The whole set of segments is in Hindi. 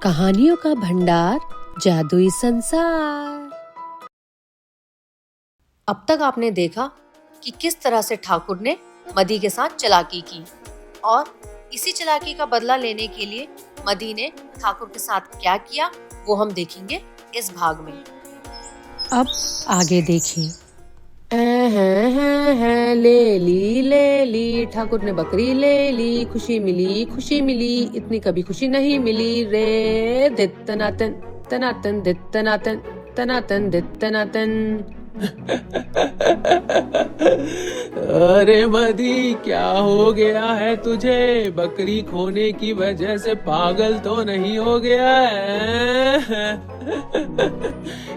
कहानियों का भंडार, जादुई संसार। अब तक आपने देखा कि किस तरह से ठाकुर ने मदी के साथ चालाकी की और इसी चालाकी का बदला लेने के लिए मदी ने ठाकुर के साथ क्या किया, वो हम देखेंगे इस भाग में। अब आगे देखिए। ले ली ठाकुर ने बकरी ले ली, खुशी मिली, इतनी कभी खुशी नहीं मिली रे। दित्तनातन तनातन दित्तनातन तनातन दित्तनातन। अरे मदी, क्या हो गया है तुझे? बकरी खोने की वजह से पागल तो नहीं हो गया है?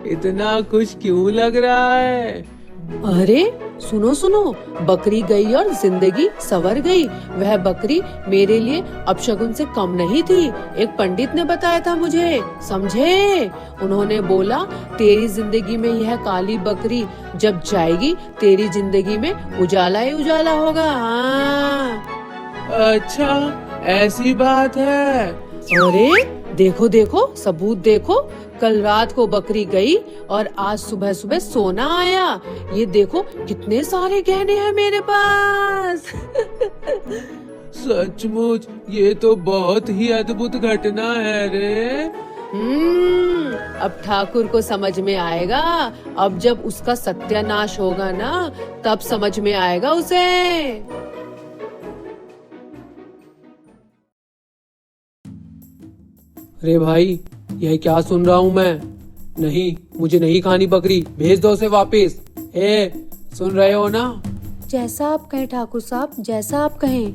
इतना खुश क्यों लग रहा है? अरे सुनो, बकरी गई और जिंदगी संवर गई। वह बकरी मेरे लिए अपशगुन से कम नहीं थी। एक पंडित ने बताया था मुझे, समझे? उन्होंने बोला तेरी जिंदगी में यह काली बकरी जब जाएगी, तेरी जिंदगी में उजाला ही उजाला होगा। अच्छा, ऐसी बात है? अरे देखो सबूत देखो। कल रात को बकरी गई और आज सुबह सुबह सोना आया। ये देखो कितने सारे गहने हैं मेरे पास। सचमुच ये तो बहुत ही अद्भुत घटना है रे। अब ठाकुर को समझ में आएगा। अब जब उसका सत्यानाश होगा ना, तब समझ में आएगा उसे। अरे भाई, यह क्या सुन रहा हूँ मैं? नहीं, मुझे नहीं खानी बकरी, भेज दो उसे वापस। सुन रहे हो ना? जैसा आप कहें ठाकुर साहब, जैसा आप कहें।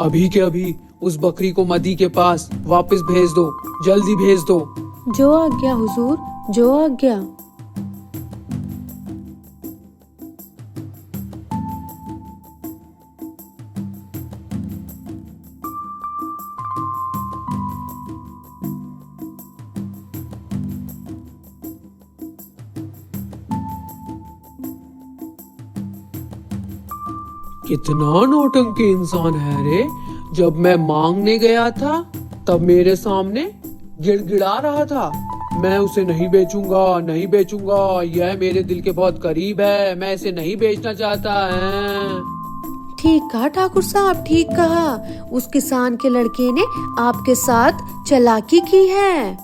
अभी के अभी उस बकरी को मदी के पास वापस भेज दो, जल्दी भेज दो। जो आज्ञा हुजूर, जो आज्ञा। कितना नौटंकी इंसान है रे। जब मैं मांगने गया था तब मेरे सामने गिड़गिड़ा रहा था, मैं उसे नहीं बेचूंगा, यह मेरे दिल के बहुत करीब है, मैं इसे नहीं बेचना चाहता है। ठीक कहा ठाकुर साहब, ठीक कहा। उस किसान के लड़के ने आपके साथ चालाकी की है।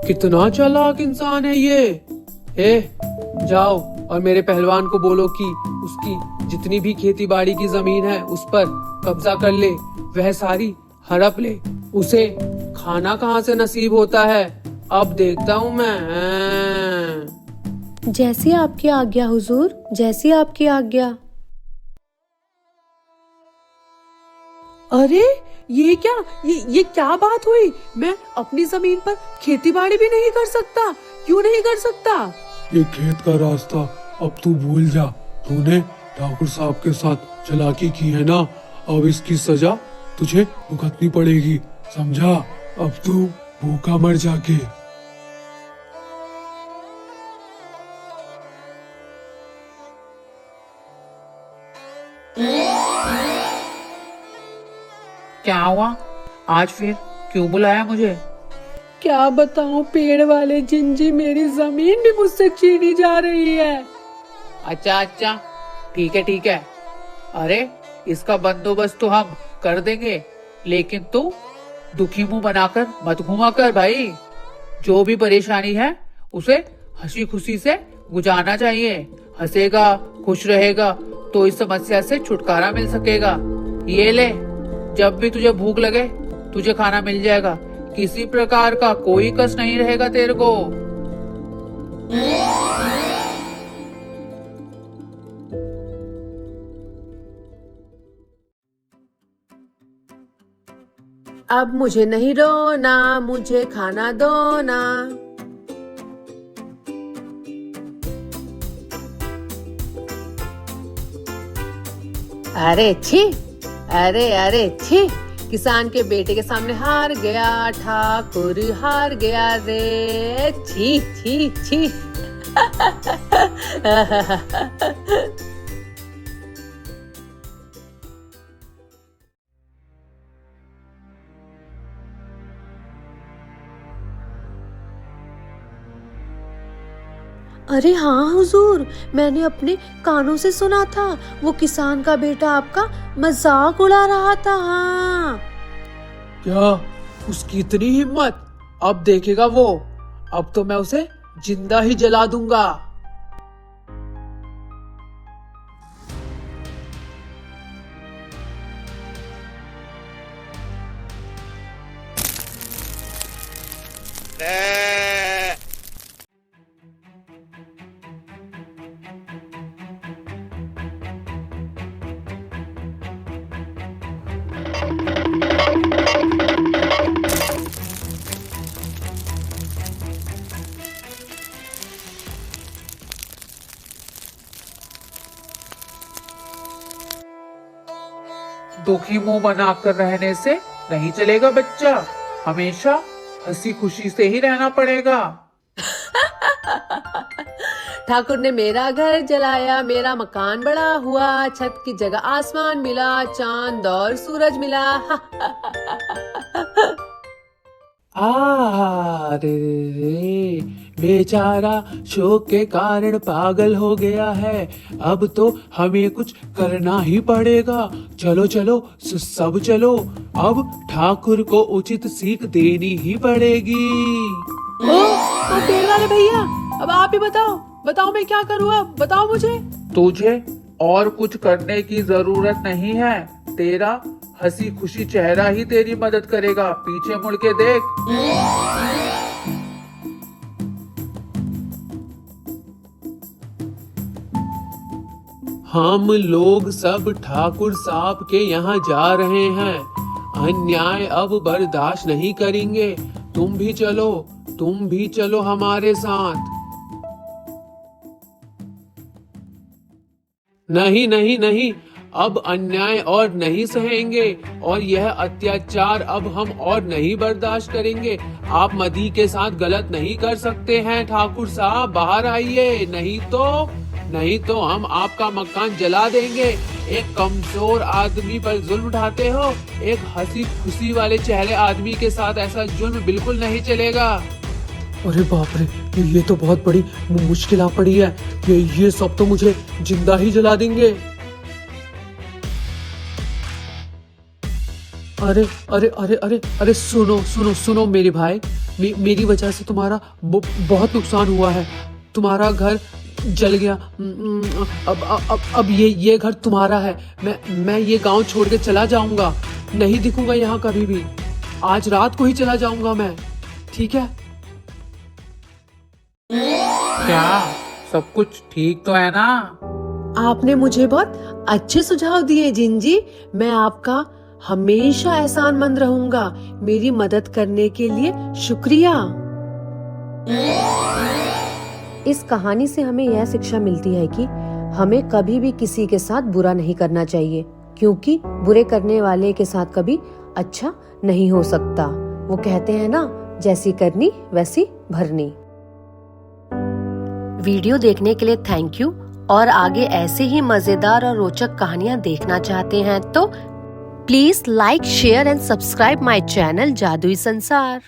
कितना चालाक इंसान है ये। जाओ और मेरे पहलवान को बोलो कि उसकी जितनी भी खेती बाड़ी की जमीन है उस पर कब्जा कर ले, वह सारी हड़प ले। उसे खाना कहाँ से नसीब होता है, अब देखता हूँ मैं। जैसी आपकी आज्ञा हुजूर, जैसी आपकी आज्ञा। अरे ये क्या बात हुई? मैं अपनी जमीन पर खेती बाड़ी भी नहीं कर सकता? क्यों नहीं कर सकता? ये खेत का रास्ता अब तू भूल जा। तूने ठाकुर साहब के साथ चालाकी की है ना, अब इसकी सजा तुझे भुगतनी पड़ेगी, समझा? अब तू भूखा मर जाके। क्या हुआ आज फिर? क्यों बुलाया मुझे? क्या बताऊं, पेड़ वाले जिंजी मेरी जमीन भी मुझसे छीनी जा रही है। अच्छा, ठीक है। अरे इसका बंदोबस्त तो हम कर देंगे, लेकिन तू दुखी मुंह बनाकर मत घुमा कर भाई। जो भी परेशानी है उसे हंसी खुशी से गुजारना चाहिए। हंसेगा, खुश रहेगा तो इस समस्या से छुटकारा मिल सकेगा। ये ले, जब भी तुझे भूख लगे तुझे खाना मिल जाएगा, किसी प्रकार का कोई कष्ट नहीं रहेगा तेरे को। अब मुझे नहीं रोना, मुझे खाना दो ना। अरे छी, किसान के बेटे के सामने हार गया ठाकुर, हार गया रे। छी। अरे हाँ हुजूर, मैंने अपने कानों से सुना था, वो किसान का बेटा आपका मजाक उड़ा रहा था। हाँ। क्या उसकी इतनी हिम्मत? अब देखेगा वो। अब तो मैं उसे जिंदा ही जला दूंगा। दुखी मुंह बनाकर रहने से नहीं चलेगा बच्चा, हमेशा हंसी खुशी से ही रहना पड़ेगा। ठाकुर ने मेरा घर जलाया, मेरा मकान बड़ा हुआ, छत की जगह आसमान मिला, चांद और सूरज मिला। अरे रे, बेचारा शोक के कारण पागल हो गया है। अब तो हमें कुछ करना ही पड़ेगा। चलो चलो सब चलो, अब ठाकुर को उचित सीख देनी ही पड़ेगी। ओ तेल वाले भैया, अब आप ही बताओ मैं क्या करूँ? अब बताओ मुझे। तुझे और कुछ करने की जरूरत नहीं है, तेरा हंसी खुशी चेहरा ही तेरी मदद करेगा। पीछे मुड़ के देख। हम लोग सब ठाकुर साहब के यहाँ जा रहे हैं। अन्याय अब बर्दाश्त नहीं करेंगे। तुम भी चलो हमारे साथ। नहीं, अब अन्याय और नहीं सहेंगे, और यह अत्याचार अब हम और नहीं बर्दाश्त करेंगे। आप मदी के साथ गलत नहीं कर सकते हैं ठाकुर साहब, बाहर आइए, नहीं तो हम आपका मकान जला देंगे। एक कमजोर आदमी पर जुल्म उठाते हो, एक हंसी खुशी वाले चेहरे आदमी के साथ ऐसा जुल्म बिल्कुल नहीं चलेगा। अरे बाप रे, ये तो बहुत बड़ी मुश्किल आ पड़ी है। ये सब तो मुझे जिंदा ही जला देंगे। अरे सुनो मेरे भाई, मेरी वजह से तुम्हारा बहुत नुकसान हुआ है। तुम्हारा घर जल गया। अब ये घर तुम्हारा है। मैं ये गांव छोड़ के चला जाऊंगा, नहीं दिखूंगा यहाँ कभी भी। आज रात को ही चला जाऊंगा मैं, ठीक है? क्या सब कुछ ठीक तो है ना? आपने मुझे बहुत अच्छे सुझाव दिए जिंजी। मैं आपका हमेशा एहसानमंद रहूंगा। मेरी मदद करने के लिए शुक्रिया। इस कहानी से हमें यह शिक्षा मिलती है कि हमें कभी भी किसी के साथ बुरा नहीं करना चाहिए, क्योंकि बुरे करने वाले के साथ कभी अच्छा नहीं हो सकता। वो कहते हैं ना, जैसी करनी वैसी भरनी। वीडियो देखने के लिए थैंक यू। और आगे ऐसे ही मजेदार और रोचक कहानियाँ देखना चाहते हैं तो please like, share and subscribe my channel जादुई संसार।